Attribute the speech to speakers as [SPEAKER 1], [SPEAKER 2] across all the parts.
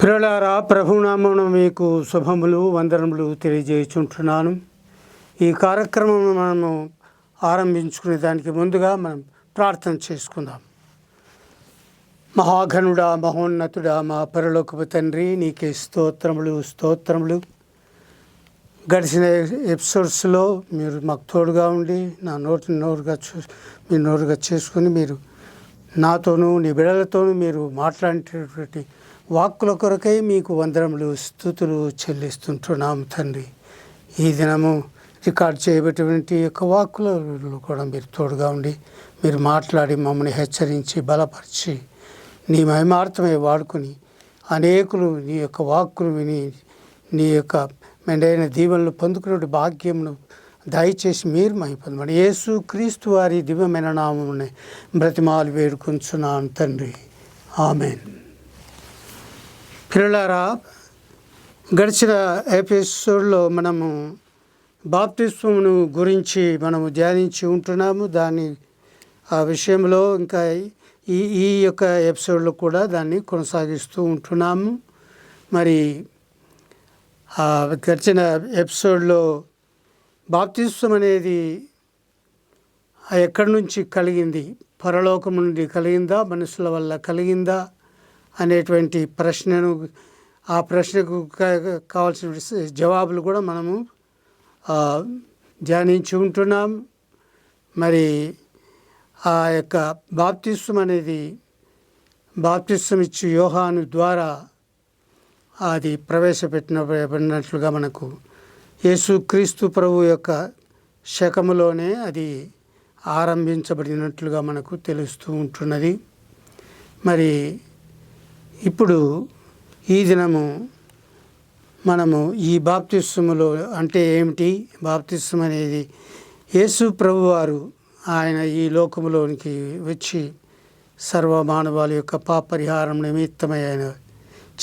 [SPEAKER 1] ప్రియులారా, ప్రభునామమున మీకు శుభములు వందనములు తెలియజేయుచుంటున్నాను. ఈ కార్యక్రమం మనము ఆరంభించుకునే దానికి ముందుగా మనం ప్రార్థన చేసుకుందాం. మహాఘనుడా, మహోన్నతుడా, మా పరలోకపు తండ్రి, నీకే స్తోత్రములు. గడిచిన ఎపిసోడ్స్లో మీరు మాకు తోడుగా ఉండి నా నోరుగా చేసుకుని మీరు నాతోనూ నీ బిడ్డలతోనూ మీరు మాట్లాడేటటువంటి వాక్కుల కొరకై మీకు వందనములు స్తుతులు చెల్లిస్తుంటున్నాం తండ్రి. ఈ దినము రికార్డ్ చేయబడినటువంటి యొక్క వాక్కులలో కూడా మీరు తోడుగా ఉండి మీరు మాట్లాడి మమ్మల్ని హెచ్చరించి బలపరిచి నీ మహిమార్థమై వాడుకొని అనేకులు నీ యొక్క వాక్కులు విని నీ యొక్క మెండైన దీవెనలు పొందుకునే భాగ్యమును దయచేసి మీరు మహిపొందమని యేసు క్రీస్తు వారి దివ్యమైన నామమునే బ్రతిమాలు వేడుకొంచున్నాను తండ్రి. ఆమెన్. పిల్లలారా, గడిచిన ఎపిసోడ్లో మనము బాప్తిస్మమును గురించి మనము ధ్యానించి ఉంటున్నాము. ఆ విషయంలో ఇంకా ఈ యొక్క ఎపిసోడ్లో కూడా దాన్ని కొనసాగిస్తూ ఉంటున్నాము. మరి గడిచిన ఎపిసోడ్లో బాప్తిస్మం అనేది ఎక్కడి నుంచి కలిగింది, పరలోకం నుండి కలిగిందా, మనుషుల వల్ల కలిగిందా అనేటువంటి ఆ ప్రశ్నకు కావాల్సిన జవాబులు కూడా మనము ధ్యానించి ఉంటున్నాం. మరి ఆ యొక్క బాప్తిస్మం అనేది బాప్తిస్మం ఇచ్చి యోహాను ద్వారా అది ప్రవేశపెట్టినట్లుగా మనకు యేసుక్రీస్తు ప్రభు యొక్క శకములోనే అది ఆరంభించబడినట్లుగా మనకు తెలుస్తూ ఉంటున్నది. మరి ఇప్పుడు ఈ దినము మనము ఈ బాప్తిస్మములో అంటే ఏమిటి, బాప్తిస్మం అనేది యేసు ప్రభువారు ఆయన ఈ లోకములోనికి వచ్చి సర్వ మానవాళి యొక్క పాపరిహారం నిమిత్తమై ఆయన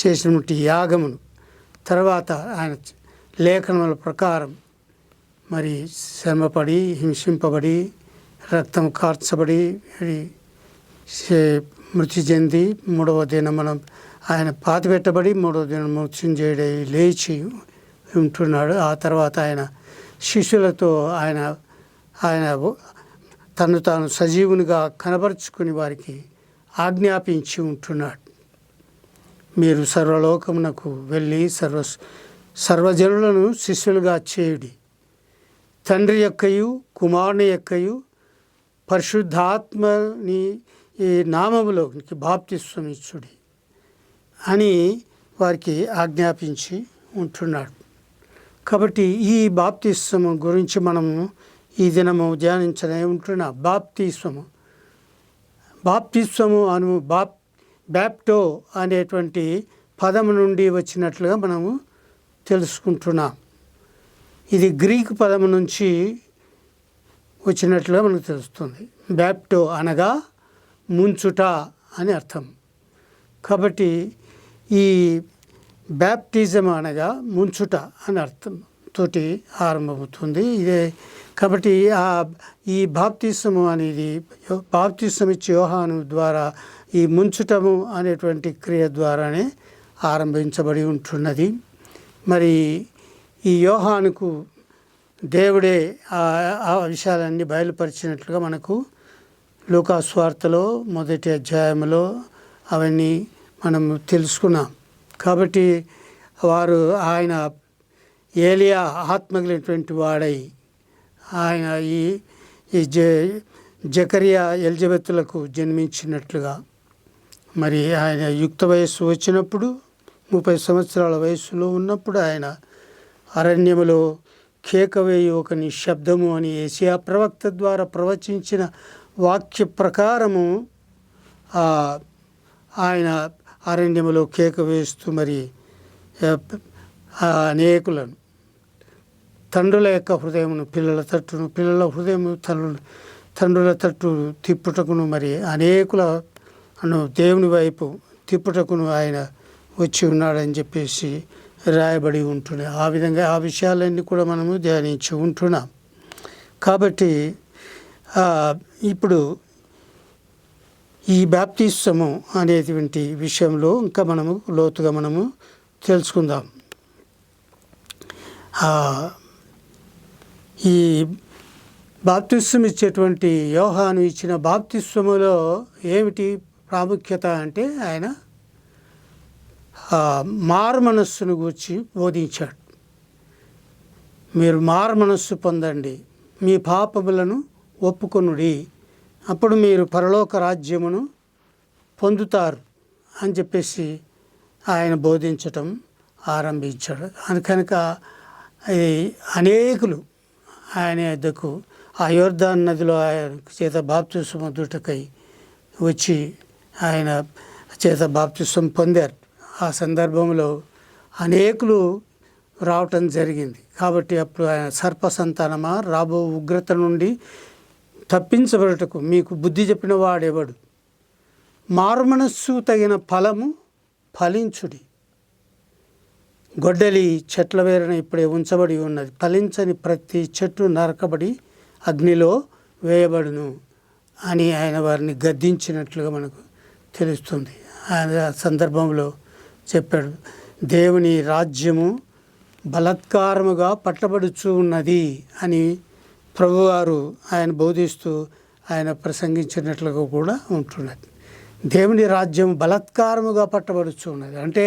[SPEAKER 1] చేసినటువంటి యాగమును తర్వాత ఆయన లేఖనముల ప్రకారం మరి శ్రమపడి హింసింపబడి రక్తం కార్చబడి మృతి చెంది మూడవ దినం మనం ఆయన పాతిపెట్టబడి మూడవ దినం మృత్యుంజయుడై లేచి ఉంటున్నాడు. ఆ తర్వాత ఆయన శిష్యులతో ఆయన తను తాను సజీవునిగా కనబరుచుకుని వారికి ఆజ్ఞాపించి ఉంటున్నాడు. మీరు సర్వలోకమునకు వెళ్ళి సర్వజనులను శిష్యులుగా చేయుడి, తండ్రి యొక్కయు కుమారుని యొక్కయు పరిశుద్ధాత్మని ఈ నామములోనికి బాప్తిస్మం ఇచ్చుడి అని వారికి ఆజ్ఞాపించి ఉంటున్నాడు. కాబట్టి ఈ బాప్తిస్మం గురించి మనము ఈ దినము ధ్యానించనే ఉంటున్నాం. బాప్తిస్మము బ్యాప్టో అనేటువంటి పదము నుండి వచ్చినట్లుగా మనము తెలుసుకుంటున్నాం. ఇది గ్రీకు పదము నుంచి వచ్చినట్లుగా మనకు తెలుస్తుంది. బ్యాప్టో అనగా ముంచుట అని అర్థం. కాబట్టి ఈ బ్యాప్టిజం అనగా ముంచుట అని అర్థం తోటి ఆరంభమవుతుంది. ఇదే కాబట్టి ఈ బాప్తిస్మము అనేది బాప్తిస్మం ఇచ్చే యోహాను ద్వారా ఈ ముంచుటము అనేటువంటి క్రియ ద్వారానే ఆరంభించబడి ఉంటున్నది. మరి ఈ యోహానుకు దేవుడే ఆ విషయాలన్నీ బయలుపరిచినట్లుగా మనకు లూకా సువార్తలో 1వ అధ్యాయంలో అవన్నీ మనం తెలుసుకున్నాం. కాబట్టి ఆయన ఏలియా ఆత్మగిలినటువంటి వాడై ఆయన ఈ జకరియా ఎలిజబెత్లకు జన్మించినట్లుగా మరి ఆయన యుక్త వయస్సు వచ్చినప్పుడు 30 సంవత్సరాల వయస్సులో ఉన్నప్పుడు ఆయన అరణ్యములో కేకవేయు ఒక నిశ్శబ్దము అని యెషయా ప్రవక్త ద్వారా ప్రవచించిన వాక్య ప్రకారము ఆయన అరణ్యములో కేక వేస్తూ మరి అనేకులను తండ్రుల యొక్క హృదయమును పిల్లల తట్టును, పిల్లల హృదయము తండ్రుల తట్టు తిప్పుటకును మరి అనేకులను దేవుని వైపు తిప్పుటకును ఆయన వచ్చి ఉన్నాడని చెప్పేసి రాయబడి ఉంటున్నాయి. ఆ విధంగా ఆ విషయాలన్నీ కూడా మనము ధ్యానించి ఉంటున్నాం. కాబట్టి ఇప్పుడు ఈ బాప్తిస్మము అనేటువంటి విషయంలో ఇంకా మనము లోతుగా మనము తెలుసుకుందాం. ఈ బాప్తిస్మం ఇచ్చేటువంటి యోహాను ఇచ్చిన బాప్తిస్మములో ఏమిటి ప్రాముఖ్యత అంటే ఆయన మారు మనస్సును గూర్చి బోధించాడు. మీరు మారు మనస్సు పొందండి, మీ పాపములను ఒప్పుకొనుడి, అప్పుడు మీరు పరలోక రాజ్యమును పొందుతారు అని చెప్పేసి ఆయన బోధించటం ఆరంభించాడు. కనుక అనేకులు ఆయన వద్దకు ఆ యోర్దాను నదిలో ఆయన చేత బాప్తిస్మం పొందుటకై వచ్చి ఆయన చేత బాప్తిస్మం పొందారు. ఆ సందర్భంలో అనేకులు రావటం జరిగింది. కాబట్టి అప్పుడు ఆయన సర్ప సంతానమా, రాబో ఉగ్రత నుండి తప్పించబడుటకు మీకు బుద్ధి చెప్పిన వాడెవడు, మారుమనస్సు తగిన ఫలము ఫలించుడి, గొడ్డలి చెట్ల వేరున ఇప్పుడే ఉంచబడి ఉన్నది, ఫలించని ప్రతి చెట్టు నరకబడి అగ్నిలో వేయబడును అని ఆయన వారిని గద్దించినట్లుగా మనకు తెలుస్తుంది. ఆయన సందర్భంలో చెప్పాడు, దేవుని రాజ్యము బలత్కారముగా పట్టబడుచు ఉన్నది అని ప్రభువారు ఆయన బోధిస్తూ ఆయన ప్రసంగించినట్లుగా కూడా ఉంటున్నది. దేవుని రాజ్యం బలత్కారముగా పట్టబడుచు ఉన్నది అంటే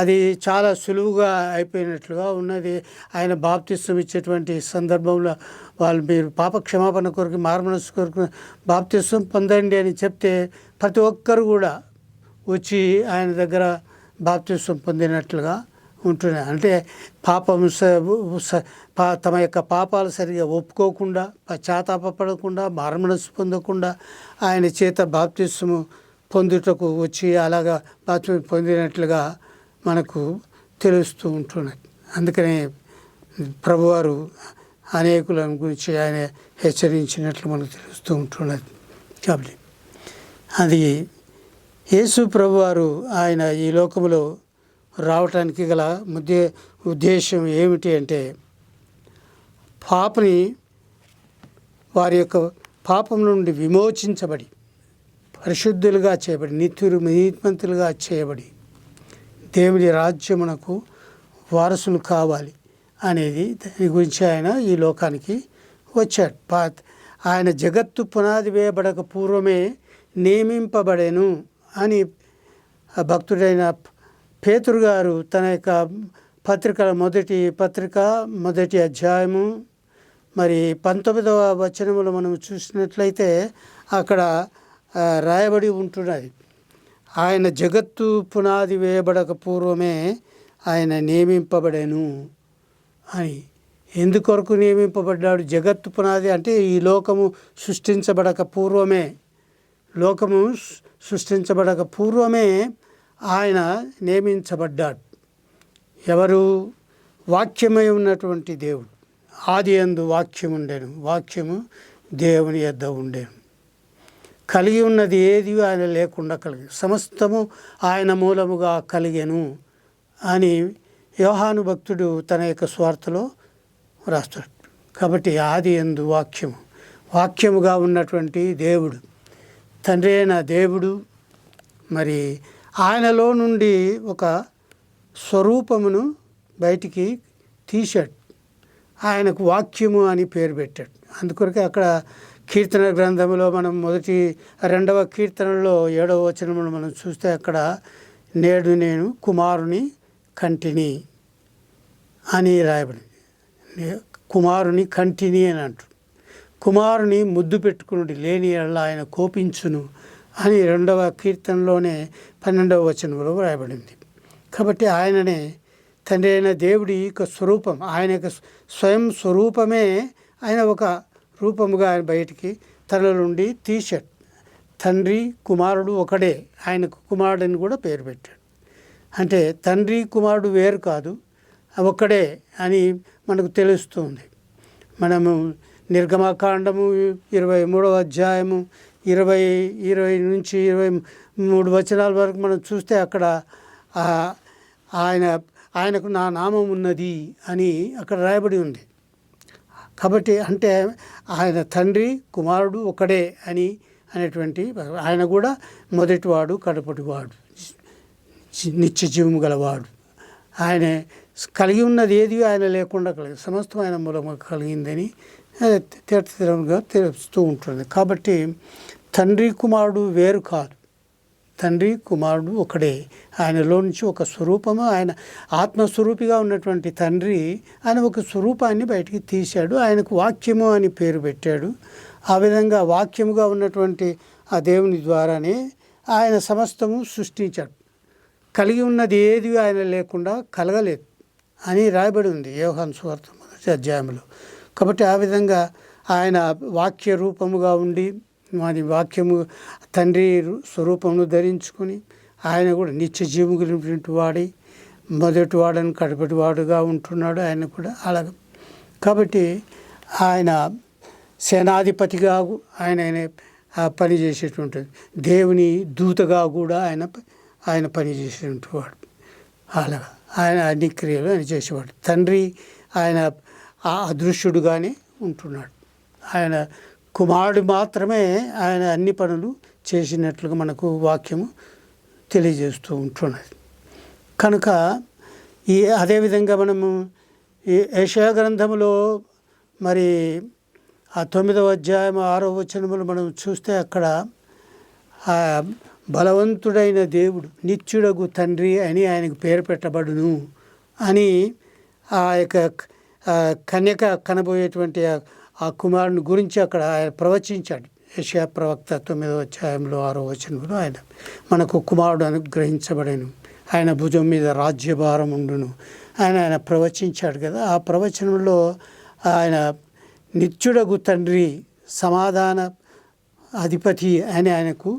[SPEAKER 1] అది చాలా సులువుగా అయిపోయినట్లుగా ఉన్నది. ఆయన బాప్తిస్మం ఇచ్చేటువంటి సందర్భంలో వాళ్ళు మీరు పాప క్షమాపణ కొరకు, మారుమనస్సు కొరకు బాప్తిస్మం పొందండి అని చెప్తే ప్రతి ఒక్కరు కూడా వచ్చి ఆయన దగ్గర బాప్తిస్మం పొందినట్లుగా ఉంటున్నాయి. అంటే పాపము తమ యొక్క పాపాలు సరిగా ఒప్పుకోకుండా, పశ్చాత్తాపపడకుండా, మారుమనస్సు పొందకుండా ఆయన చేత బాప్తిస్మము పొందుటకు వచ్చి అలాగా బాప్తిస్మం పొందినట్లుగా మనకు తెలుస్తూ ఉంటున్నది. అందుకనే ప్రభువారు అనేకులను గురించి ఆయన హెచ్చరించినట్లు మనకు తెలుస్తూ ఉంటున్నది. కాబట్టి అది యేసు ప్రభువారు ఆయన ఈ లోకములో రావటానికి గల ఉద్దేశం ఏమిటి అంటే పాపని వారి యొక్క పాపం నుండి విమోచించబడి పరిశుద్ధులుగా చేయబడి నీతిమంతులుగా చేయబడి దేవుని రాజ్యమునకు వారసులు కావాలి అనేది దాని గురించి ఆయన ఈ లోకానికి వచ్చాడు. ఆయన జగత్తు పునాది వేయబడక పూర్వమే నియమింపబడెను అని భక్తుడైన పేతురు గారు తన యొక్క మొదటి అధ్యాయము మరి 19వ వచనములో మనం చూసినట్లయితే అక్కడ రాయబడి ఉంటున్నది, ఆయన జగత్తు పునాది వేయబడక పూర్వమే ఆయన నియమింపబడెను అని. ఎందుకొరకు నియమింపబడ్డాడు? జగత్తు పునాది అంటే ఈ లోకము సృష్టించబడక పూర్వమే ఆయన నియమించబడ్డాడు. ఎవరు? వాక్యమై ఉన్నటువంటి దేవుడు. ఆది యందు వాక్యం ఉండెను, వాక్యము దేవుని యొద్ద ఉండెను. కలిగి ఉన్నది ఏది ఆయన లేకుండా సమస్తము ఆయన మూలముగా కలిగెను అని యోహాను భక్తుడు తన యొక్క స్వార్థలో రాస్తాడు. కాబట్టి ఆది యందు వాక్యముగా ఉన్నటువంటి దేవుడు, తండ్రి అయిన దేవుడు మరి ఆయనలో నుండి ఒక స్వరూపమును బయటికి తీశాడు. ఆయనకు వాక్యము అని పేరు పెట్టాడు. అందుకొరకే అక్కడ కీర్తన గ్రంథంలో మనం 2వ కీర్తనలో 7వ వచనమును మనం చూస్తే అక్కడ నేడు నేను కుమారుని కంటిని అని రాయబడింది. కుమారుని కంటిని అని అంటారు. కుమారుని ముద్దు పెట్టుకుని లేని ఎడల ఆయన కోపించును అని 2వ కీర్తనలోనే 12వ వచనంలో రాయబడింది. కాబట్టి ఆయననే తండ్రి అయిన దేవుడి యొక్క స్వరూపం, ఆయన యొక్క స్వయం స్వరూపమే ఆయన ఒక రూపముగా ఆయన బయటికి తన నుండి తీశాడు. తండ్రి కుమారుడు ఒకడే, ఆయనకు కుమారుడని కూడా పేరు పెట్టాడు. అంటే తండ్రి కుమారుడు వేరు కాదు, ఒక్కడే అని మనకు తెలుస్తుంది. మనము నిర్గమకాండము 23వ అధ్యాయము 20 నుంచి 23 వచనాల వరకు మనం చూస్తే అక్కడ ఆయనకు నా నామం ఉన్నది అని అక్కడ రాయబడి ఉంది. కాబట్టి అంటే ఆయన తండ్రి కుమారుడు ఒకడే అని అనేటువంటి ఆయన కూడా మొదటివాడు కడపటివాడు నిత్య జీవము గలవాడు. ఆయన కలిగి ఉన్నది ఏది ఆయన లేకుండా కలిగి సమస్తం ఆయన మూలంగా కలిగిందని తీర్థంగా తెలుస్తూ ఉంటుంది. కాబట్టి తండ్రి కుమారుడు వేరు కాదు, తండ్రి కుమారుడు ఒకడే. ఆయనలో నుంచి ఒక స్వరూపము, ఆయన ఆత్మస్వరూపిగా ఉన్నటువంటి తండ్రి ఆయన ఒక స్వరూపాన్ని బయటికి తీశాడు, ఆయనకు వాక్యము అని పేరు పెట్టాడు. ఆ విధంగా వాక్యముగా ఉన్నటువంటి ఆ దేవుని ద్వారానే ఆయన సమస్తము సృష్టించాడు. కలిగి ఉన్నది ఏది ఆయన లేకుండా కలగలేదు అని రాయబడి ఉంది యోహాను సువార్త 1వ అధ్యాయంలో. కాబట్టి ఆ విధంగా ఆయన వాక్య రూపముగా ఉండి మరి వాక్యము తండ్రి స్వరూపమును ధరించుకొని ఆయన కూడా నిత్య జీవము కలిగినటువంటి వాడి మొదటి వాడని కడపటి వాడుగా ఉంటున్నాడు ఆయన కూడా అలాగ. కాబట్టి ఆయన సేనాధిపతిగా ఆయన పనిచేసేటువంటి దేవుని దూతగా కూడా ఆయన పనిచేసేటువంటి వాడు. అలాగా ఆయన అన్ని క్రియలు ఆయన చేసేవాడు. తండ్రి ఆయన అదృశ్యుడుగానే ఉంటున్నాడు. ఆయన కుమారుడు మాత్రమే ఆయన అన్ని పనులు చేసినట్లుగా మనకు వాక్యము తెలియజేస్తూ ఉంటున్నది. కనుక అదేవిధంగా మనము ఈ యెషయా గ్రంథములో మరి ఆ 9వ అధ్యాయం 6వ వచనములు మనం చూస్తే అక్కడ బలవంతుడైన దేవుడు నిత్యుడగు తండ్రి అని ఆయనకు పేరు పెట్టబడును అని ఆ యొక్క కన్యక కనబోయేటువంటి ఆ కుమారుని గురించి అక్కడ ఆయన ప్రవచించాడు. యెషయా ప్రవక్త 9వ అధ్యాయంలో 6వ వచనంలో ఆయన మనకు కుమారుడు అనుగ్రహించబడెను, ఆయన భుజం మీద రాజ్యభారం ఉండును ఆయన ప్రవచించాడు కదా. ఆ ప్రవచనంలో ఆయన నిత్యుడగు తండ్రి సమాధాన అధిపతి అని ఆయనకు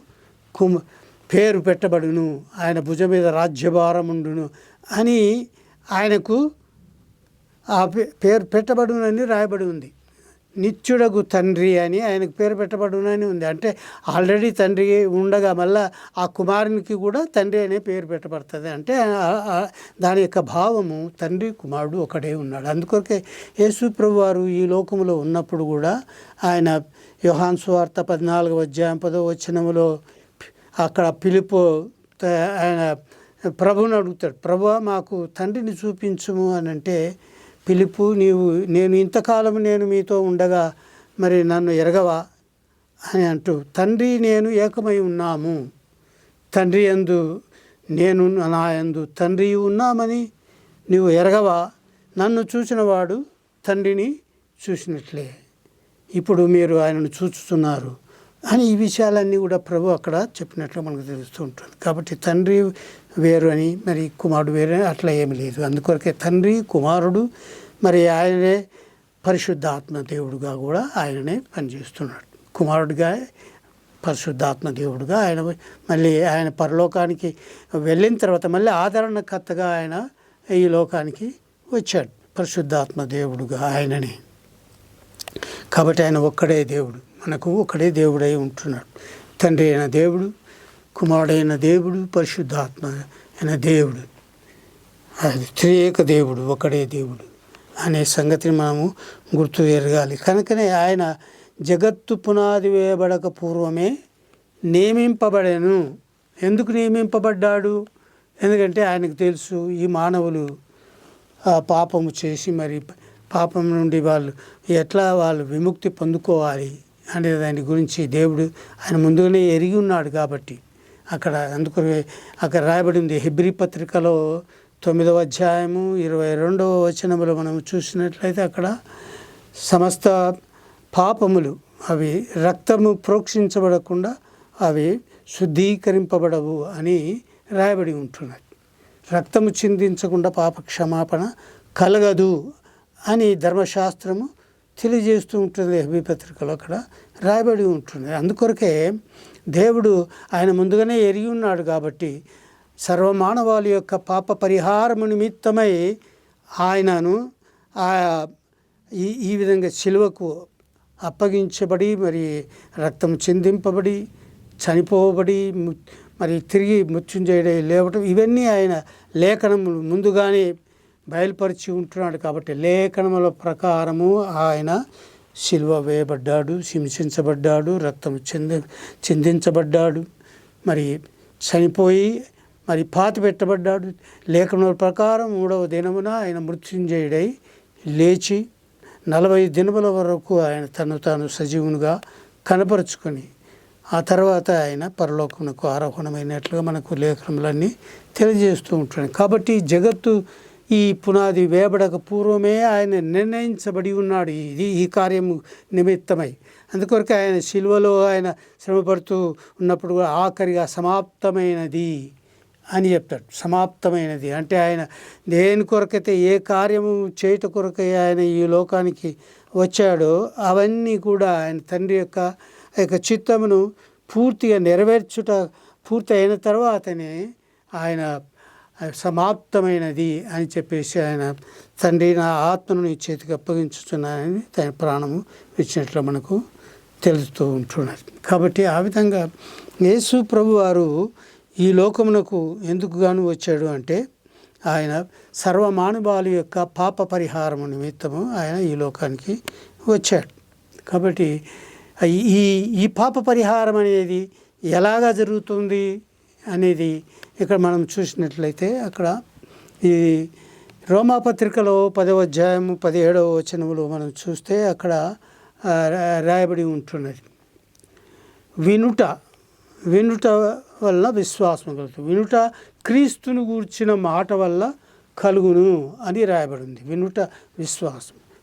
[SPEAKER 1] పేరు పెట్టబడును, ఆయన భుజం మీద రాజ్యభారం ఉండును అని ఆయనకు ఆ పేరు పెట్టబడునని రాయబడి ఉంది. నిత్యుడగు తండ్రి అని ఆయనకు పేరు పెట్టబడునని ఉంది. అంటే ఆల్రెడీ తండ్రి ఉండగా మళ్ళా ఆ కుమారునికి కూడా తండ్రి అనే పేరు పెట్టబడుతుంది. అంటే దాని యొక్క భావము తండ్రి కుమారుడు ఒకడే ఉన్నాడు. అందుకొరకే యేసు ప్రభువారు ఈ లోకములో ఉన్నప్పుడు కూడా ఆయన యోహాను సువార్త 14వ అధ్యాయం 10వ వచనములో అక్కడ ఫిలిప్పు ఆయన ప్రభువుని అడుగుతాడు, ప్రభువా మాకు తండ్రిని చూపించుము అని అంటే, ఫిలిప్పు నేను ఇంతకాలం నేను మీతో ఉండగా మరి నన్ను ఎరగవా అని అంటూ, తండ్రి నేను ఏకమై ఉన్నాము, తండ్రి యందు నేను నా యందు తండ్రి ఉన్నామని నీవు ఎరగవా, నన్ను చూసినవాడు తండ్రిని చూసినట్లే, ఇప్పుడు మీరు ఆయనను చూస్తున్నారు అని ఈ విషయాలన్నీ కూడా ప్రభు అక్కడ చెప్పినట్లు మనకు తెలుస్తూ ఉంటుంది. కాబట్టి తండ్రి వేరు అని మరి కుమారుడు వేరు అని అట్లా ఏమి లేదు. అందుకొరకే తండ్రి కుమారుడు మరి ఆయనే పరిశుద్ధాత్మ దేవుడుగా కూడా ఆయననే పనిచేస్తున్నాడు. కుమారుడిగా పరిశుద్ధాత్మ దేవుడుగా ఆయన మళ్ళీ ఆయన పరలోకానికి వెళ్ళిన తర్వాత మళ్ళీ ఆదరణకర్తగా ఆయన ఈ లోకానికి వచ్చాడు, పరిశుద్ధాత్మ దేవుడుగా ఆయననే. కాబట్టి ఆయన ఒక్కడే దేవుడు, మనకు ఒకడే దేవుడై ఉంటున్నాడు. తండ్రి అయిన దేవుడు, కుమారుడైన దేవుడు, పరిశుద్ధాత్మ అయిన దేవుడు, అది త్రియేక దేవుడు, ఒకడే దేవుడు అనే సంగతిని మనము గుర్తు ఎరగాలి. కనుకనే ఆయన జగత్తు పునాది వేయబడక పూర్వమే నియమింపబడెను. ఎందుకు నియమింపబడ్డాడు? ఎందుకంటే ఆయనకు తెలుసు ఈ మానవులు పాపము చేసి మరి పాపం నుండి వాళ్ళు విముక్తి పొందుకోవాలి అనే దాని గురించి దేవుడు ఆయన ముందుగానే ఎరిగి ఉన్నాడు. కాబట్టి అక్కడ రాయబడింది హెబ్రీ పత్రికలో 9వ అధ్యాయము 22వ వచనములో మనం చూసినట్లయితే అక్కడ సమస్త పాపములు అవి రక్తము ప్రోక్షించబడకుండా అవి శుద్ధీకరింపబడవు అని రాయబడి ఉంటున్నది. రక్తము చిందించకుండా పాప క్షమాపణ కలగదు అని ధర్మశాస్త్రము తెలియజేస్తూ ఉంటుంది. హెబ్రీ పత్రికలో అక్కడ రాయబడి ఉంటుంది. అందుకొరకే దేవుడు ఆయన ముందుగానే ఎరిగి ఉన్నాడు. కాబట్టి సర్వమానవాళి యొక్క పాప పరిహారము నిమిత్తమై ఆయనను ఈ విధంగా శిలువకు అప్పగించబడి మరి రక్తం చిందింపబడి చనిపోబడి మరి తిరిగి మృత్యుంజయుడై లేవటం, ఇవన్నీ ఆయన లేఖనములు ముందుగానే బయలుపరిచి ఉంటున్నాడు. కాబట్టి లేఖనముల ప్రకారము ఆయన శిలువ వేయబడ్డాడు, హింసించబడ్డాడు, రక్తం చిందించబడ్డాడు, మరి చనిపోయి మరి పాతి పెట్టబడ్డాడు. లేఖనాల ప్రకారం 3వ దినమున ఆయన మృత్యుంజయుడై లేచి 40 దినముల వరకు ఆయన తను తాను సజీవునిగా కనపరుచుకొని ఆ తర్వాత ఆయన పరలోకమునకు ఆరోహణమైనట్లుగా మనకు లేఖనములన్నీ తెలియజేస్తూ ఉంటున్నాయి. కాబట్టి జగత్తు ఈ పునాది వేయబడక పూర్వమే ఆయన నిర్ణయించబడి ఉన్నాడు ఈ కార్యము నిమిత్తమై. అందుకొరకు ఆయన శిలువలో ఆయన శ్రమపడుతూ ఉన్నప్పుడు కూడా ఆఖరిగా సమాప్తమైనది అని చెప్తాడు. సమాప్తమైనది అంటే ఆయన దేని కొరకైతే ఏ కార్యము చేయుట కొరకై ఆయన ఈ లోకానికి వచ్చాడో అవన్నీ కూడా ఆయన తండ్రి యొక్క చిత్తమును పూర్తిగా నెరవేర్చుట పూర్తి అయిన తర్వాతనే ఆయన సమాప్తమైనది అని చెప్పేసి ఆయన తండ్రి నా ఆత్మను నీ చేతికి అప్పగించుతున్నానని తన ప్రాణము ఇచ్చినట్లు మనకు తెలుస్తూ ఉంటున్నారు. కాబట్టి ఆ విధంగా యేసు ప్రభు వారు ఈ లోకమునకు ఎందుకు గాను వచ్చాడు అంటే ఆయన సర్వమానవాళి యొక్క పాప పరిహారము నిమిత్తము ఆయన ఈ లోకానికి వచ్చాడు. కాబట్టి ఈ పాప పరిహారం అనేది ఎలాగా జరుగుతుంది అనేది ఇక్కడ మనం చూసినట్లయితే అక్కడ ఈ రోమాపత్రికలో 10వ అధ్యాయము 17వ వచనములో మనం చూస్తే అక్కడ రాయబడి ఉంటున్నది, వినుట వల్ల విశ్వాసం కలుగుతుంది, వినుట క్రీస్తును గూర్చిన మాట వల్ల కలుగును అని రాయబడింది.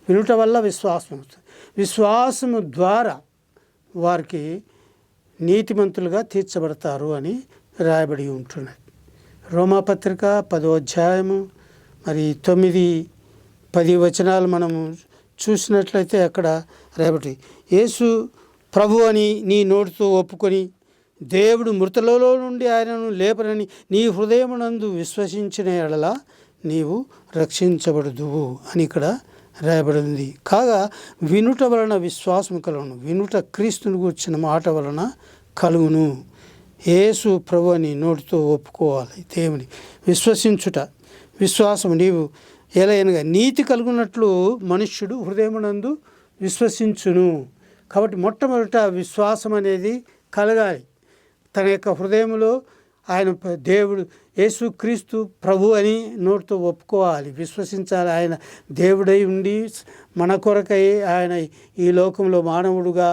[SPEAKER 1] వినుట వల్ల విశ్వాసం అవుతుంది. విశ్వాసము ద్వారా వారికి నీతిమంతులుగా తీర్చబడతారు అని రాయబడి ఉంటున్నది. రోమాపత్రిక 10వ అధ్యాయము మరి 9-10 వచనాలు మనము చూసినట్లయితే అక్కడ రాయబడి, యేసు ప్రభు అని నీ నోటితో ఒప్పుకొని దేవుడు మృతులలో నుండి ఆయనను లేపనని నీ హృదయమునందు విశ్వసించిన ఎడల నీవు రక్షించబడదువు అని ఇక్కడ రాయబడింది. కాగా వినుట వలన విశ్వాసం కలుగును, వినుట క్రీస్తుని గూర్చిన మాట వలన కలుగును. యేసు ప్రభు అని నోటితో ఒప్పుకోవాలి, దేవుని విశ్వసించుట విశ్వాసం. నీవు ఎలాగనగా నీతి కలుగునట్లు మనుష్యుడు హృదయమునందు విశ్వసించును. కాబట్టి మొట్టమొదట విశ్వాసం అనేది కలగాలి. తన యొక్క హృదయంలో ఆయన దేవుడు యేసుక్రీస్తు ప్రభు అని నోటితో ఒప్పుకోవాలి, విశ్వసించాలి. ఆయన దేవుడై ఉండి మన కొరకై ఆయన ఈ లోకంలో మానవుడుగా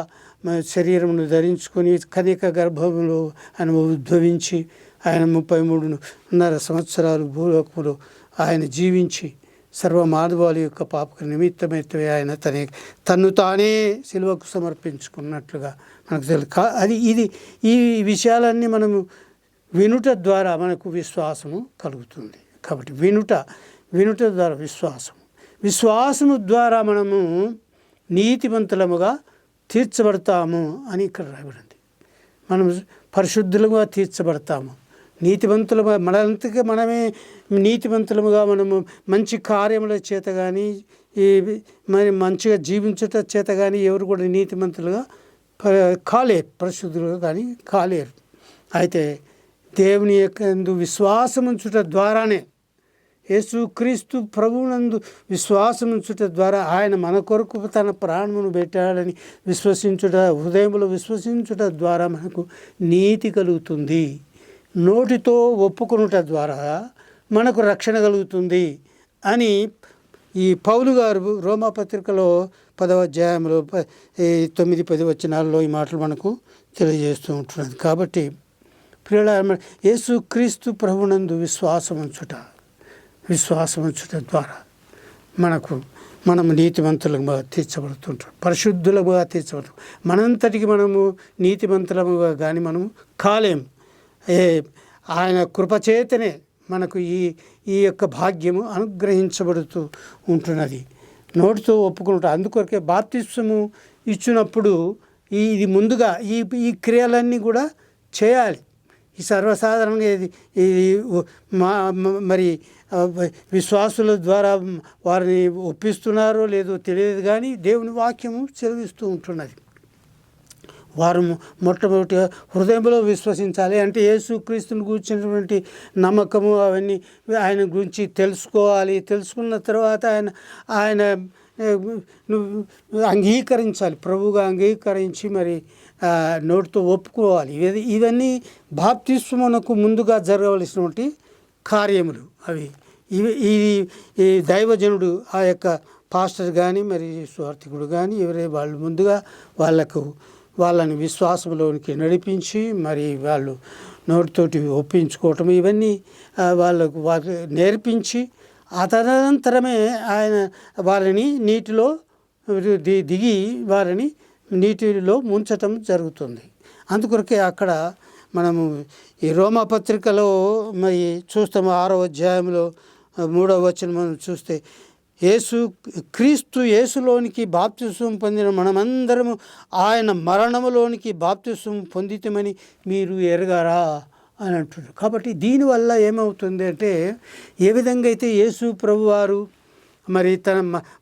[SPEAKER 1] శరీరమును ధరించుకొని కన్యక గర్భంలో ఆయన ఉద్భవించి ఆయన 33.5 సంవత్సరాలు భూలోకంలో ఆయన జీవించి సర్వమానవాళి యొక్క పాపకు నిమిత్తమైతే ఆయన తన్ను తానే సిలువకు సమర్పించుకున్నట్లుగా మనకు తెలుసు. ఈ విషయాలన్నీ మనము వినుట ద్వారా మనకు విశ్వాసము కలుగుతుంది. కాబట్టి వినుట ద్వారా విశ్వాసము ద్వారా మనము నీతిమంతులముగా తీర్చబడతాము అని ఇక్కడ రాయబడింది. మనం పరిశుద్ధులుగా తీర్చబడతాము, నీతిమంతులుగా మనంతగా మనమే నీతిమంతులముగా మనము మంచి కార్యముల చేత కానీ మరి మంచిగా జీవించుట చేత కానీ ఎవరు కూడా నీతిమంతులుగా కాలేరు, పరిశుద్ధులుగా కానీ కాలేరు. అయితే దేవుని యొక్క విశ్వాసముంచుట ద్వారానే, యేసుక్రీస్తు ప్రభువునందు విశ్వాసముంచుట ద్వారా ఆయన మన కొరకు తన ప్రాణమును పెట్టాడని విశ్వసించుట, హృదయములో విశ్వసించుట ద్వారా మనకు నీతి కలుగుతుంది. నోటితో ఒప్పుకొనుట ద్వారా మనకు రక్షణ కలుగుతుంది అని ఈ పౌలు గారు రోమాపత్రికలో 10వ అధ్యాయంలో 9-10 వచనాల్లో ఈ మాటలు మనకు తెలియజేస్తూ ఉంటున్నది. కాబట్టి ప్రియులారా, యేసుక్రీస్తు ప్రభువునందు విశ్వాసం ఉంచుట ద్వారా మనము నీతిమంతులుగా తీర్చబడుతుంటాం, పరిశుద్ధులుగా తీర్చబడుతాం. మనంతటికి మనము నీతిమంతులముగా కానీ మనము కాలేము. ఆయన కృపచేతనే మనకు ఈ యొక్క భాగ్యము అనుగ్రహించబడుతూ ఉంటున్నది. నోటితో ఒప్పుకుంటాం. అందుకొరకే బాప్తిస్మము ఇచ్చినప్పుడు ఇది ముందుగా ఈ క్రియలన్నీ కూడా చేయాలి. ఈ సర్వసాధారణంగా ఇది మరి విశ్వాసుల ద్వారా వారిని ఒప్పిస్తున్నారో లేదో తెలియదు, కానీ దేవుని వాక్యము సెలవిస్తూ ఉంటున్నది. వారు మొట్టమొదటిగా హృదయంలో విశ్వసించాలి. అంటే యేసుక్రీస్తుని గురించినటువంటి నమ్మకము అవన్నీ ఆయన గురించి తెలుసుకోవాలి. తెలుసుకున్న తర్వాత ఆయన నువ్వు అంగీకరించాలి, ప్రభువుగా అంగీకరించి మరి నోటితో ఒప్పుకోవాలి. ఇవన్నీ బాప్తిస్మమునకు ముందుగా జరగవలసినటువంటి కార్యములు అవి. ఈ దైవజనుడు ఆ యొక్క పాస్టర్ కానీ మరి స్వార్థికుడు కానీ ఎవరే వాళ్ళు ముందుగా వాళ్ళని విశ్వాసంలోనికి నడిపించి మరి వాళ్ళు నోటితోటి ఒప్పించుకోవటం ఇవన్నీ వాళ్ళకు నేర్పించి ఆ తదనంతరమే ఆయన వాళ్ళని నీటిలో దిగి వారిని నీటిలో ముంచటం జరుగుతుంది. అందుకొరకే అక్కడ మనము ఈ రోమా పత్రికలో మరి చూస్తాము 6వ అధ్యాయంలో 3వ వచనం మనం చూస్తే క్రీస్తు యేసులోనికి బాప్తిస్మం పొందిన మనమందరము ఆయన మరణములోనికి బాప్తిస్మం పొందితమని మీరు ఎరగారా అని అంటున్నారు. కాబట్టి దీనివల్ల ఏమవుతుంది అంటే ఏ విధంగా అయితే యేసు ప్రభువారు మరి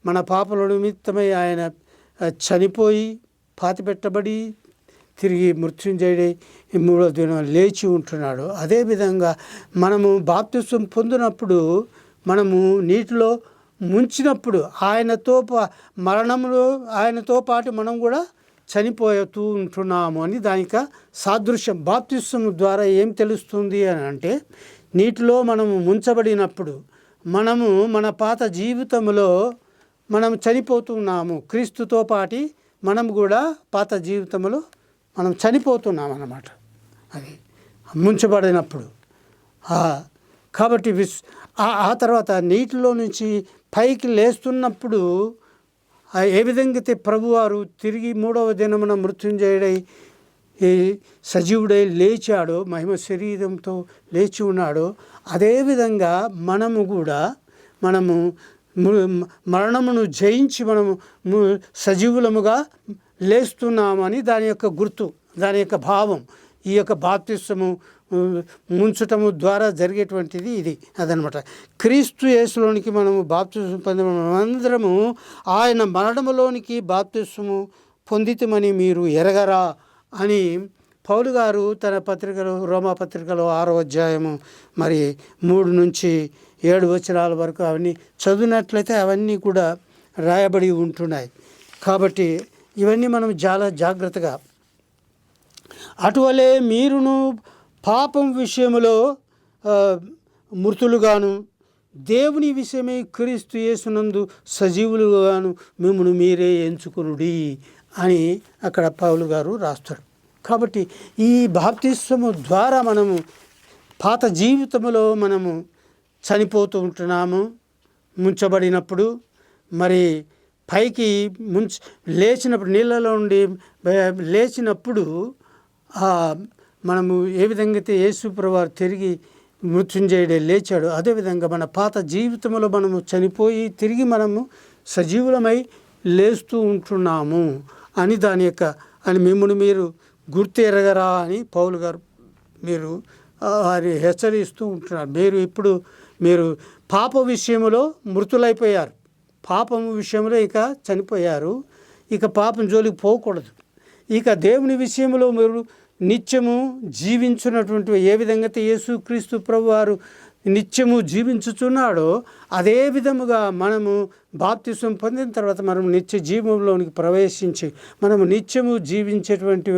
[SPEAKER 1] మన పాపల నిమిత్తమై ఆయన చనిపోయి పాతిపెట్టబడి తిరిగి మృత్యుంజయుడై 3వ దినం లేచి ఉంటున్నాడు, అదేవిధంగా మనము బాప్తిస్మం పొందినప్పుడు మనము నీటిలో ముంచినప్పుడు మరణంలో ఆయనతో పాటు మనం కూడా చనిపోతూ ఉంటున్నాము అని దానికి సాదృశ్యం. బాప్తిస్మం ద్వారా ఏం తెలుస్తుంది అని అంటే నీటిలో మనము ముంచబడినప్పుడు మనము మన పాత జీవితంలో మనం చనిపోతున్నాము, క్రీస్తుతో పాటి మనం కూడా పాత జీవితంలో మనం చనిపోతున్నాం అన్నమాట. అది ముంచబడినప్పుడు కాబట్టి ఆ తర్వాత నీటిలో నుంచి పైకి లేస్తున్నప్పుడు ఏ విధంగా అయితే ప్రభువారు తిరిగి 3వ దినమున మృత్యుంజయుడై సజీవుడై లేచాడో, మహిమ శరీరంతో లేచి ఉన్నాడో, అదేవిధంగా మనము కూడా మరణమును జయించి మనము సజీవులముగా లేస్తున్నామని దాని యొక్క గుర్తు, దాని యొక్క భావం ఈ యొక్క బాప్తిస్మము ముంచటము ద్వారా జరిగేటువంటిది ఇది అదనమాట. క్రీస్తు యేసులోనికి మనము బాప్తిస్మం పొందిన మనమందరము ఆయన మరణములోనికి బాప్తిస్మము పొందితమని మీరు ఎరగరా అని పౌలు గారు తన పత్రికలో రోమా పత్రికలో 6వ అధ్యాయము మరి 3 నుంచి 7 వచనాల వరకు అవన్నీ చదివినట్లయితే అవన్నీ కూడా రాయబడి ఉంటున్నాయి. కాబట్టి ఇవన్నీ మనం చాలా జాగ్రత్తగా అటువలే మీరును పాపం విషయంలో మృతులుగాను దేవుని విషయమై క్రీస్తు యేసునందు సజీవులుగాను మిమ్మల్ని మీరే ఎంచుకునుడి అని అక్కడ పౌలు గారు రాస్తాడు. కాబట్టి ఈ బాప్తిస్మము ద్వారా మనము పాత జీవితంలో మనము చనిపోతూ ఉంటున్నాము. ముంచబడినప్పుడు మరి పైకి లేచినప్పుడు నీళ్ళలో ఉండి లేచినప్పుడు మనము ఏ విధంగా అయితే యేసు ప్రభువారు తిరిగి మృత్యుంజయుడే లేచాడు, అదేవిధంగా మన పాత జీవితంలో మనము చనిపోయి తిరిగి మనము సజీవులమై లేస్తూ ఉంటున్నాము అని దాని యొక్క అని మిమ్మల్ని మీరు గుర్తు ఎరగరా అని పౌలు గారు మీరు వారి హెచ్చరిస్తూ ఉంటున్నారు. మీరు పాప విషయంలో మృతులైపోయారు, పాపము విషయంలో ఇక చనిపోయారు, ఇక పాపం జోలికి పోకూడదు. ఇక దేవుని విషయంలో మీరు నిత్యము జీవించున్నటువంటి ఏ విధంగా అయితే యేసుక్రీస్తు ప్రభువారు నిత్యము జీవించుచున్నాడో అదే విధముగా మనము బాప్తిస్మం పొందిన తర్వాత మనం నిత్య జీవంలోనికి ప్రవేశించి మనము నిత్యము జీవించేటువంటి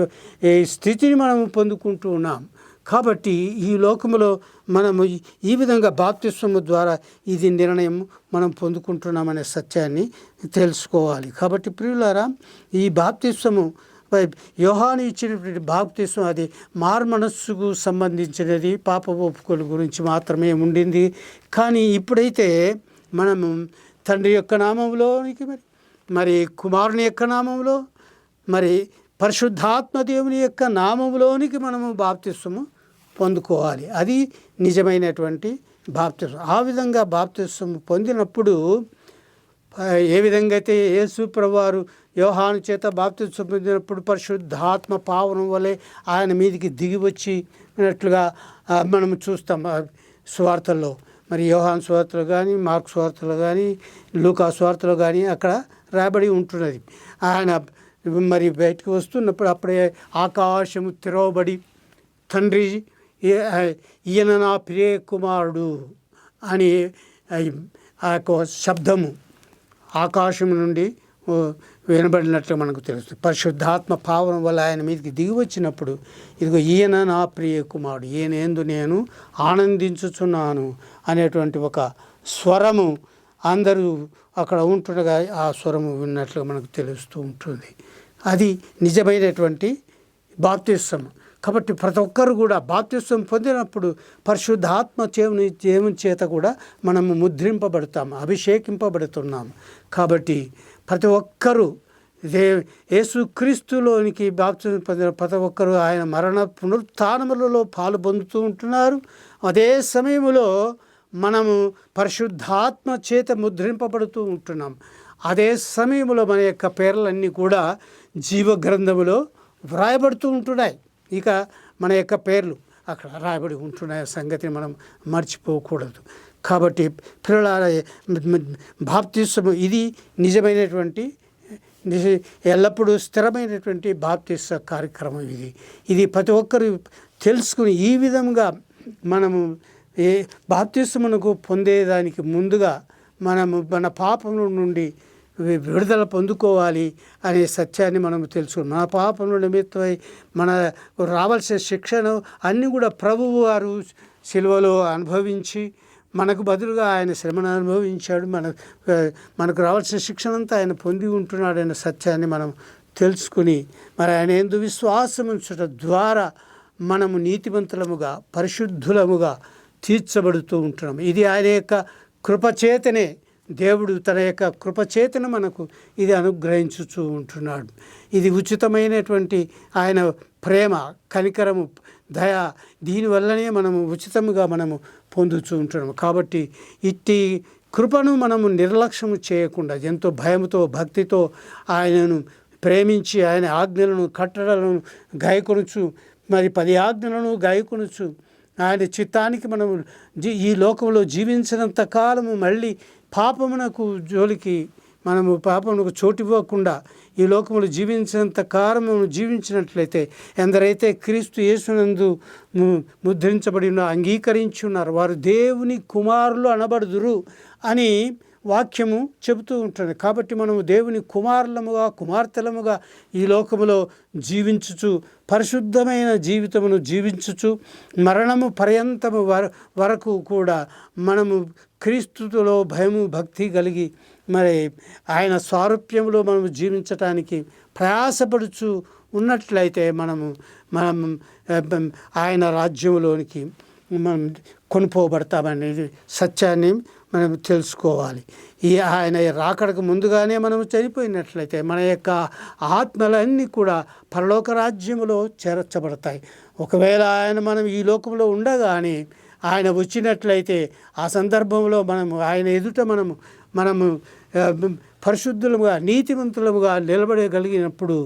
[SPEAKER 1] స్థితిని మనము పొందుకుంటూ ఉన్నాం. కాబట్టి ఈ లోకములో మనము ఈ విధంగా బాప్తిస్మము ద్వారా ఇది నిర్ణయం మనం పొందుకుంటున్నామనే సత్యాన్ని తెలుసుకోవాలి. కాబట్టి ప్రియులారా, ఈ బాప్తిస్మము యోహాను ఇచ్చినటువంటి బాప్తిస్మం అది మారుమనస్సుకు సంబంధించినది, పాప ఒప్పుకోలు గురించి మాత్రమే ఉండింది. కానీ ఇప్పుడైతే మనము తండ్రి యొక్క నామంలోనికి మరి కుమారుని యొక్క నామంలో మరి పరిశుద్ధాత్మ దేవుని యొక్క నామంలోనికి మనము బాప్తిస్మము పొందుకోవాలి. అది నిజమైనటువంటి బాప్తిస్మం. ఆ విధంగా బాప్తిస్మం పొందినప్పుడు ఏ విధంగా అయితే యేసు ప్రభువారు యోహాను చేత బాప్తిస్మం పొందినప్పుడు పరిశుద్ధాత్మ పావనం వలె ఆయన మీదికి దిగి వచ్చినట్లుగా మనం చూస్తాం సువార్తల్లో. మరి యోహాను సువార్తలో కానీ, మార్కు సువార్తలో కానీ, లూకా సువార్తలో కానీ అక్కడ రాబడి ఉంటున్నది. ఆయన మరి బయటకు వస్తున్నప్పుడు అప్పుడే ఆకాశము తెరవబడి తండ్రి ఈయన నా ప్రియ కుమారుడు అని ఆ యొక్క శబ్దము ఆకాశం నుండి వినబడినట్లు మనకు తెలుస్తుంది. పరిశుద్ధాత్మ పావనం వల్ల ఆయన మీదకి దిగి వచ్చినప్పుడు, ఇదిగో ఈయన నా ప్రియ కుమారుడు, ఈయన యందు నేను ఆనందించుచున్నాను అనేటువంటి ఒక స్వరము అందరూ అక్కడ ఉంటుండగా ఆ స్వరము విన్నట్లుగా మనకు తెలుస్తూ ఉంటుంది. అది నిజమైనటువంటి బాప్తిస్వం. కాబట్టి ప్రతి ఒక్కరు కూడా బాప్తిస్వం పొందినప్పుడు పరిశుద్ధాత్మ దేవుని చేత కూడా మనము ముద్రింపబడతాము, అభిషేకింపబడుతున్నాము. కాబట్టి ప్రతి ఒక్కరూ యేసుక్రీస్తులోనికి బాప్తిస్వం పొందిన ప్రతి ఒక్కరూ ఆయన మరణ పునరుత్థానములలో పాలు పొందుతూ ఉంటున్నారు. అదే సమయంలో మనము పరిశుద్ధాత్మ చేత ముద్రింపబడుతూ ఉంటున్నాం. అదే సమయంలో మన యొక్క పేర్లన్నీ కూడా జీవ గ్రంథములో వ్రాయబడుతూ ఉంటున్నాయి. ఇక మన యొక్క పేర్లు అక్కడ రాయబడి ఉంటున్నాయి సంగతిని మనం మర్చిపోకూడదు. కాబట్టి పిల్లల బాప్తిస్మము ఇది నిజమైనటువంటి ఎల్లప్పుడూ స్థిరమైనటువంటి బాప్తిస్మ కార్యక్రమం. ఇది ప్రతి ఒక్కరు తెలుసుకుని ఈ విధంగా మనము బాప్తిస్మమునకు పొందేదానికి ముందుగా మనము మన పాపముల నుండి విడుదల పొందుకోవాలి అనే సత్యాన్ని మనం తెలుసుకున్నాం. మన పాపముల నిమిత్తమై మన రావాల్సిన శిక్షను అన్నీ కూడా ప్రభువు వారు సిలువలో అనుభవించి మనకు బదులుగా ఆయన శ్రమను అనుభవించాడు. మనకు రావాల్సిన శిక్షణంతా ఆయన పొంది ఉంటున్నాడు అనే సత్యాన్ని మనం తెలుసుకుని మరి ఆయన యందు విశ్వాసం ఉంచడం ద్వారా మనము నీతివంతులముగా పరిశుద్ధులముగా తీర్చబడుతూ ఉంటున్నాం. ఇది ఆయన యొక్క కృపచేతనే, దేవుడు తన యొక్క కృపచేతను మనకు ఇది అనుగ్రహించుతూ ఉంటున్నాడు. ఇది ఉచితమైనటువంటి ఆయన ప్రేమ, కనికరము, దయ, దీనివల్లనే మనము ఉచితముగా మనము పొందుతూ ఉంటున్నాము. కాబట్టి ఇట్టి కృపను మనము నిర్లక్ష్యము చేయకుండా ఎంతో భయముతో భక్తితో ఆయనను ప్రేమించి ఆయన ఆజ్ఞలను కట్టడలను గాయకొనుచు, మరి 10 ఆజ్ఞలను గాయకొనుచు ఆయన చిత్తానికి మనము ఈ లోకంలో జీవించినంత కాలము మళ్ళీ పాపమునకు జోలికి మనము పాపమునకు చోటివ్వకుండా ఈ లోకములు జీవించినంత కాలము జీవించినట్లయితే ఎందరైతే క్రీస్తు యేసునందు ముద్రించబడి అంగీకరించి ఉన్నారు వారు దేవుని కుమారులు అనబడుదురు అని వాక్యము చెబుతూ ఉంటుంది. కాబట్టి మనము దేవుని కుమారులముగా కుమార్తెలముగా ఈ లోకములో జీవించుచు పరిశుద్ధమైన జీవితమును జీవించుచు మరణము పర్యంతము వరకు కూడా మనము క్రీస్తులో భయము భక్తి కలిగి మరి ఆయన స్వారూప్యంలో మనము జీవించటానికి ప్రయాసపడుచు ఉన్నట్లయితే మనం ఆయన రాజ్యంలోనికి మనం కొనుపోబడతామనేది సత్యాన్ని మనం తెలుసుకోవాలి. ఆయన రాకడకు ముందుగానే మనము చనిపోయినట్లయితే మన యొక్క ఆత్మలన్నీ కూడా పరలోక రాజ్యములో చేర్చబడతాయి. ఒకవేళ మనం ఈ లోకంలో ఉండగానే ఆయన వచ్చినట్లయితే ఆ సందర్భంలో ఆయన ఎదుట మనము పరిశుద్ధులుగా నీతివంతులముగా నిలబడగలిగినప్పుడు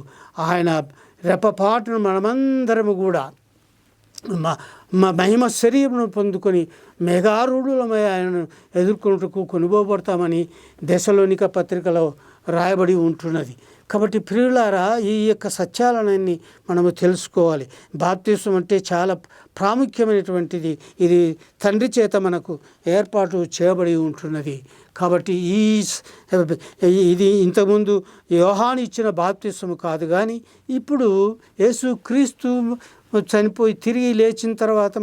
[SPEAKER 1] ఆయన రెప్పపాటును మనమందరము కూడా మా మహిమ శరీరమును పొందుకొని మేఘారూఢులమై ఆయనను ఎదుర్కొనుటకు కొనుగోబడతామని దశలోనిక పత్రికలో రాయబడి ఉంటున్నది. కాబట్టి ప్రియులారా, ఈ యొక్క సత్యాలన్నీ మనము తెలుసుకోవాలి. బాప్తిస్మం అంటే చాలా ప్రాముఖ్యమైనటువంటిది. ఇది తండ్రి చేత మనకు ఏర్పాటు చేయబడి ఉంటున్నది. కాబట్టి ఇది ఇంతకుముందు యోహాను ఇచ్చిన బాప్తిస్మం కాదు, కానీ ఇప్పుడు యేసుక్రీస్తు చనిపోయి తిరిగి లేచిన తర్వాత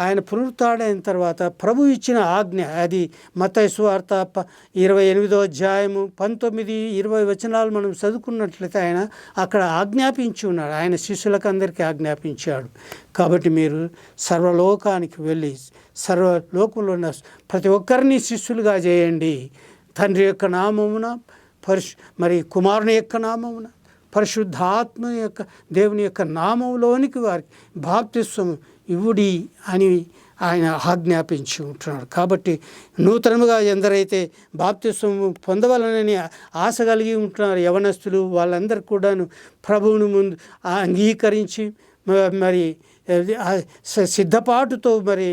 [SPEAKER 1] ఆయన పునరుత్థానమైన తర్వాత ప్రభు ఇచ్చిన ఆజ్ఞ, అది మత్తయి సువార్త 28వ అధ్యాయము 19-20 వచనాలు మనం చదువుకున్నట్లయితే ఆయన అక్కడ ఆజ్ఞాపించి ఉన్నాడు. ఆయన శిష్యులకు అందరికీ ఆజ్ఞాపించాడు. కాబట్టి మీరు సర్వలోకానికి వెళ్ళి సర్వలోకంలో ఉన్న ప్రతి ఒక్కరిని శిష్యులుగా చేయండి. తండ్రి యొక్క నామమున మరి కుమారుని యొక్క నామమున పరిశుద్ధాత్మ యొక్క దేవుని యొక్క నామంలోనికి వారికి బాప్తిస్మం ఇవ్వుడి అని ఆయన ఆజ్ఞాపించి ఉంటున్నాడు. కాబట్టి నూతనముగా ఎందరైతే బాప్తిస్మం పొందవాలని ఆశ కలిగి ఉంటున్నారు యవనస్తులు, వాళ్ళందరూ కూడాను ప్రభువుని ముందు అంగీకరించి మరి సిద్ధపాటుతో మరి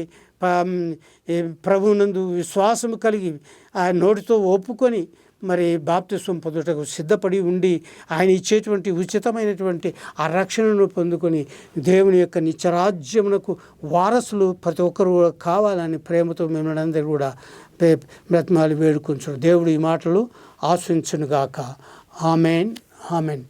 [SPEAKER 1] ప్రభువునందు విశ్వాసము కలిగి ఆ నోటితో ఒప్పుకొని మరి బాప్తిస్వం పొందుటకు సిద్ధపడి ఉండి ఆయన ఇచ్చేటువంటి ఉచితమైనటువంటి ఆ రక్షణను పొందుకొని దేవుని యొక్క నిత్యరాజ్యమునకు వారసులు ప్రతి ఒక్కరు కావాలని ప్రేమతో మిమ్మల్ని అందరూ కూడా బ్రతిమాలి వేడుకొంచును. దేవుడు ఈ మాటలు ఆశించునుగాక. Amen, amen.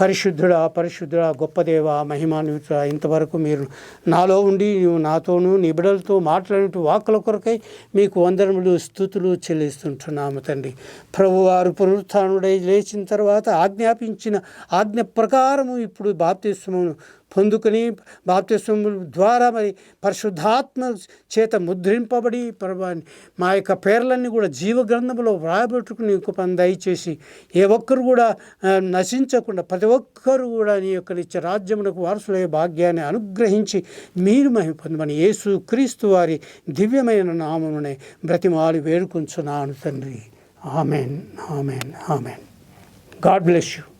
[SPEAKER 1] పరిశుద్ధుడా, పరిశుద్ధుడా, గొప్ప దేవ, మహిమాన్వితుడా, ఇంతవరకు మీరు నాలో ఉండి నువ్వు నాతోనూ నీ బిడ్డలతో మాట్లాడిన వాక్కుల కొరకై మీకు వందనములు స్తుతులు చెల్లిస్తుంటున్నాము తండ్రి. ప్రభువారు పునరుత్థానుడై లేచిన తర్వాత ఆజ్ఞాపించిన ఆజ్ఞ ప్రకారము ఇప్పుడు బాప్తిస్మమును పొందుకొని బాప్తిస్మం ద్వారా మరి పరిశుద్ధాత్మ చేత ముద్రింపబడి ప్రభాని మా యొక్క పేర్లన్నీ కూడా జీవగ్రంథంలో వ్రాయబెట్టుకుని దయచేసి ఏ ఒక్కరు కూడా నశించకుండా ప్రతి ఒక్కరు కూడా నీ యొక్క నిత్య రాజ్యమునకు వారసులయ్యే భాగ్యాన్ని అనుగ్రహించి మీరు మహిమ పొందమని యేసు క్రీస్తు వారి దివ్యమైన నామమునే బ్రతిమాలి వేడుకొంచున్నాను తండ్రి. Amen, amen, amen. God bless you.